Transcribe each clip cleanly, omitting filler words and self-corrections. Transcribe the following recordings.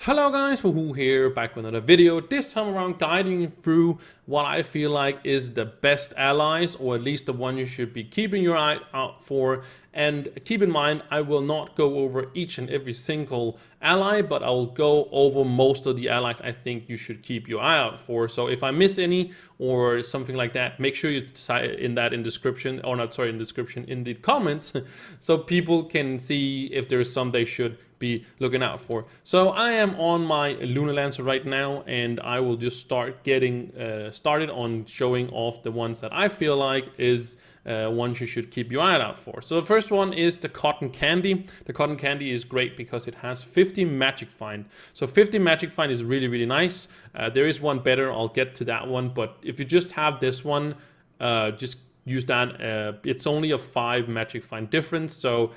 Hello guys, Wahoo here, back with another video. This time around guiding you through what I feel like is the best allies, or at least the one you should be keeping your eye out for. And keep in mind, I will not go over each and every single ally, but I will go over most of the allies I think you should keep your eye out for. So if I miss any or something like that, make sure you decide in description, or not, sorry, in description, in the comments, so people can see if there's some they should be looking out for. So I am on my Lunar Lancer right now, and I will just start getting started on showing off the ones that I feel like is ones you should keep your eye out for. So the first one is the Cotton Candy. The Cotton Candy is great because it has 50 Magic Find. So 50 Magic Find is really, really nice. There is one better, I'll get to that one, but if you just have this one, just use that. It's only a 5 Magic Find difference, so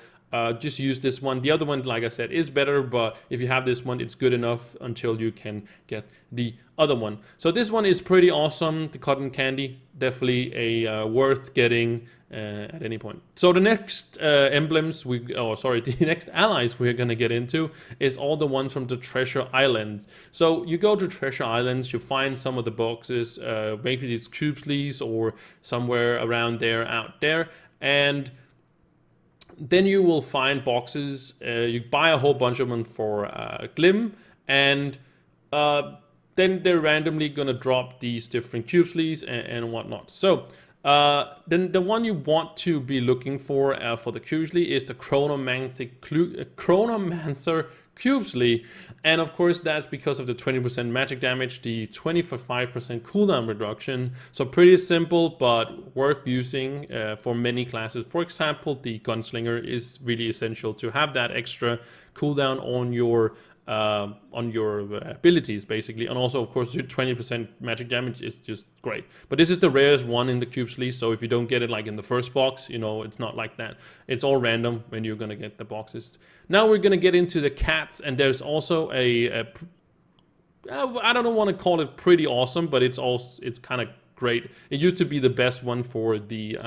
just use this one. The other one, like I said, is better, but if you have this one, it's good enough until you can get the other one. So this one is pretty awesome. The Cotton Candy, definitely a worth getting at any point. So the next emblems, the next allies we're gonna get into is all the ones from the Treasure Islands. So you go to Treasure Islands, you find some of the boxes, maybe it's Cubesleys or somewhere around there, out there, and then you will find boxes. You buy a whole bunch of them for Glim, and then they're randomly gonna drop these different Cubesleys and whatnot. So then the one you want to be looking for the Cubesley is the Chronomancer Cubesley, and of course that's because of the 20% magic damage, the 25% cooldown reduction. So pretty simple, but worth using for many classes. For example, the Gunslinger is really essential to have that extra cooldown on your abilities, basically. And also, of course, your 20% magic damage is just great. But this is the rarest one in the Cubesley, so if you don't get it like in the first box, you know, it's not like that. It's all random when you're gonna get the boxes. Now we're gonna get into the cats, and there's also I don't want to call it pretty awesome, but it's kind of great. It used to be the best one for the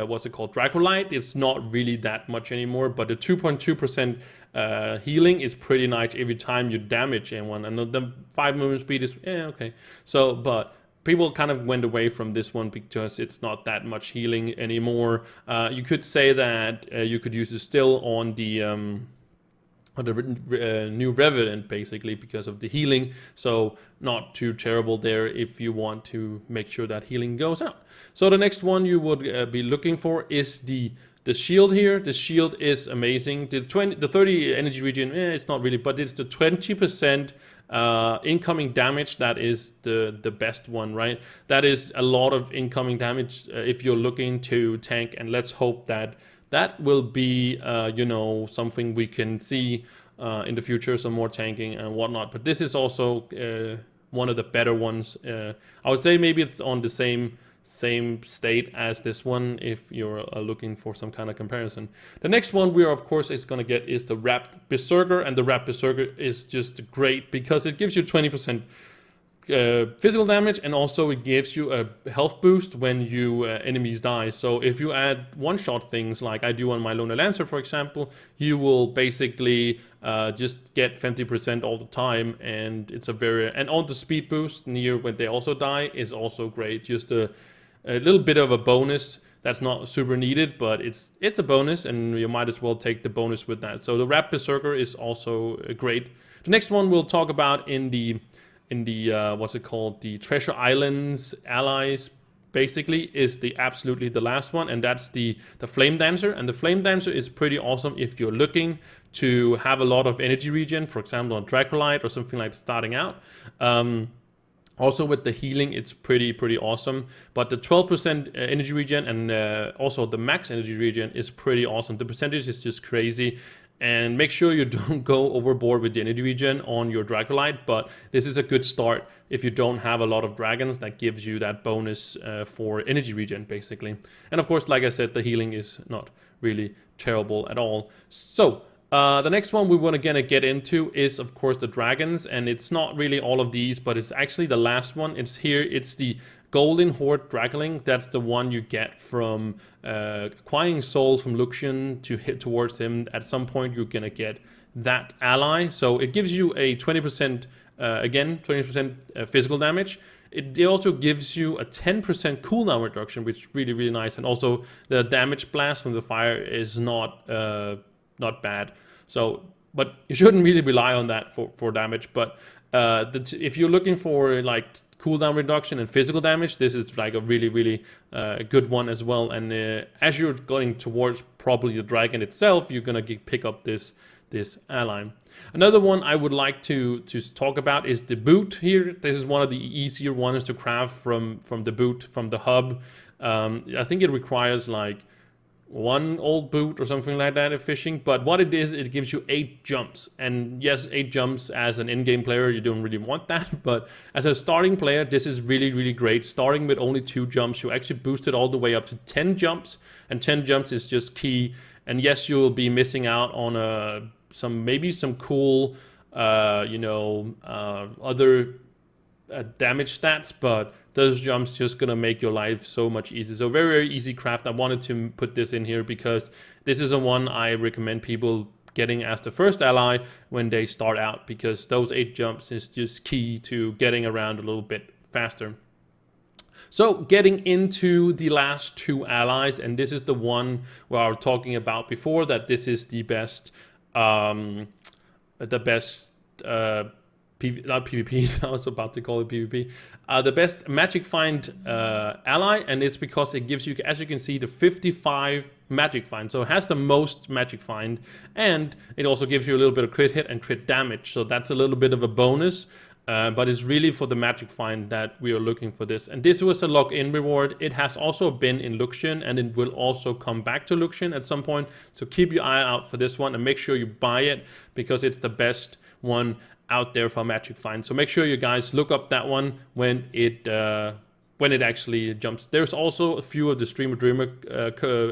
what's it called, Dracolite. It's not really that much anymore, but the 2.2% healing is pretty nice every time you damage anyone, and the 5 movement speed is okay. So, but people kind of went away from this one because it's not that much healing anymore. You could say that you could use it still on the new Revenant, basically, because of the healing. So not too terrible there if you want to make sure that healing goes out. So the next one you would be looking for is the shield here. The shield is amazing. The 30 energy regen, it's not really, but it's the 20% incoming damage that is the best one, right? That is a lot of incoming damage if you're looking to tank, and let's hope that that will be, you know, something we can see in the future, some more tanking and whatnot. But this is also one of the better ones. I would say maybe it's on the same state as this one if you're looking for some kind of comparison. The next one we are, of course, is going to get is the Wrapped Berserker, and the Wrapped Berserker is just great because it gives you 20% physical damage, and also it gives you a health boost when you enemies die. So if you add one-shot things like I do on my Lunar Lancer, for example, you will basically just get 50% all the time, and it's and all the speed boost near when they also die is also great. Just a little bit of a bonus that's not super needed, but it's a bonus, and you might as well take the bonus with that. So the Wrapped Berserker is also great. The next one we'll talk about in the what's it called, the Treasure Islands allies, basically, is absolutely the last one, and that's the Flame Dancer. And the Flame Dancer is pretty awesome if you're looking to have a lot of energy regen, for example on Dracolite or something like starting out. Also with the healing, it's pretty awesome. But the 12% energy regen and also the max energy regen is pretty awesome. The percentage is just crazy. And make sure you don't go overboard with the energy regen on your Dracolite, but this is a good start if you don't have a lot of dragons. That gives you that bonus for energy regen, basically. And of course, like I said, the healing is not really terrible at all. So the next one we want to get into is, of course, the dragons, and it's not really all of these, but it's actually the last one. It's here. It's the Golden Horde Dragling, that's the one you get from acquiring souls from Luxian to hit towards him. At some point, you're gonna get that ally. So it gives you a 20%, again, 20% physical damage. It also gives you a 10% cooldown reduction, which is really, really nice. And also the damage blast from the fire is not bad. So, but you shouldn't really rely on that for damage. But if you're looking for like cooldown reduction and physical damage, this is like a really, really good one as well. And as you're going towards probably the dragon itself, you're gonna pick up this ally. Another one I would like to talk about is the boot here. This is one of the easier ones to craft from the boot, from the hub. I think it requires like 1 old boot or something like that if fishing, but what it is, it gives you 8 jumps. And yes, 8 jumps as an in-game player, you don't really want that, but as a starting player, this is really, really great. Starting with only 2 jumps, you actually boost it all the way up to 10 jumps, and 10 jumps is just key. And yes, you'll be missing out on maybe some cool, other damage stats, but those jumps just gonna make your life so much easier. So very, very easy craft. I wanted to put this in here because this is a one I recommend people getting as the first ally when they start out, because those 8 jumps is just key to getting around a little bit faster. So getting into the last 2 allies, and this is the one where I was talking about before, that this is the best, not PvP, I was about to call it PvP, the best magic find ally, and it's because it gives you, as you can see, the 55 magic find. So it has the most magic find, and it also gives you a little bit of crit hit and crit damage. So that's a little bit of a bonus, but it's really for the magic find that we are looking for this. And this was a login reward. It has also been in Luxian, and it will also come back to Luxian at some point. So keep your eye out for this one and make sure you buy it, because it's the best one out there for magic find. So make sure you guys look up that one when it actually jumps. There's also a few of the Streamer Dreamer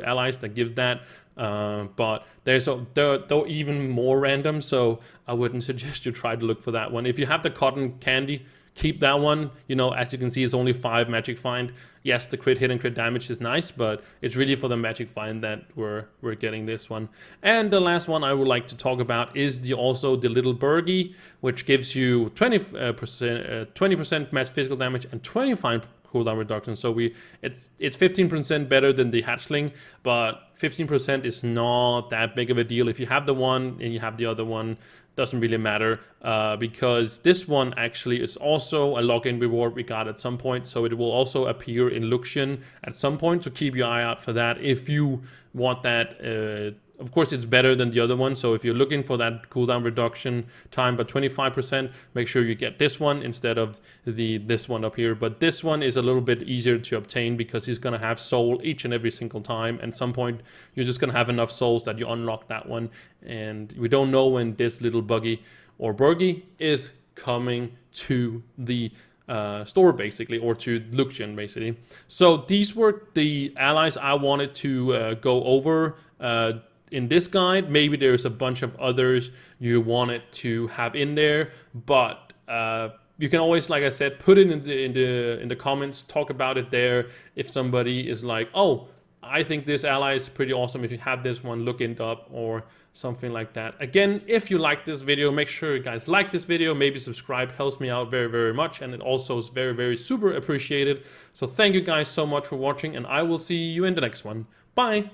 allies that give that, but they're even more random, so I wouldn't suggest you try to look for that one. If you have the cotton candy, keep that one. As you can see, it's only 5 magic find. Yes, the crit hit and crit damage is nice, but it's really for the magic find that we're getting this one. And the last one I would like to talk about is also the little Burgie, which gives you 20% max physical damage and 25 cooldown reduction. So it's 15% better than the hatchling, but 15% is not that big of a deal. If you have the one and you have the other one, doesn't really matter, because this one actually is also a login reward we got at some point, so it will also appear in Luxian at some point, so keep your eye out for that if you want that. Of course, it's better than the other one, so if you're looking for that cooldown reduction time by 25%, make sure you get this one instead of this one up here. But this one is a little bit easier to obtain because he's going to have soul each and every single time, and at some point you're just going to have enough souls that you unlock that one, and we don't know when this little Buggy or Burgie is coming to the store, basically, or to Luxian, basically. So these were the allies I wanted to go over in this guide. Maybe there's a bunch of others you wanted to have in there, but you can always, like I said, put it in the comments, talk about it there. If somebody is like, oh, I think this ally is pretty awesome, if you have this one, look it up or something like that. Again, if you like this video, make sure you guys like this video, maybe subscribe, helps me out very, very much, and it also is very, very super appreciated. So thank you guys so much for watching, and I will see you in the next one. Bye.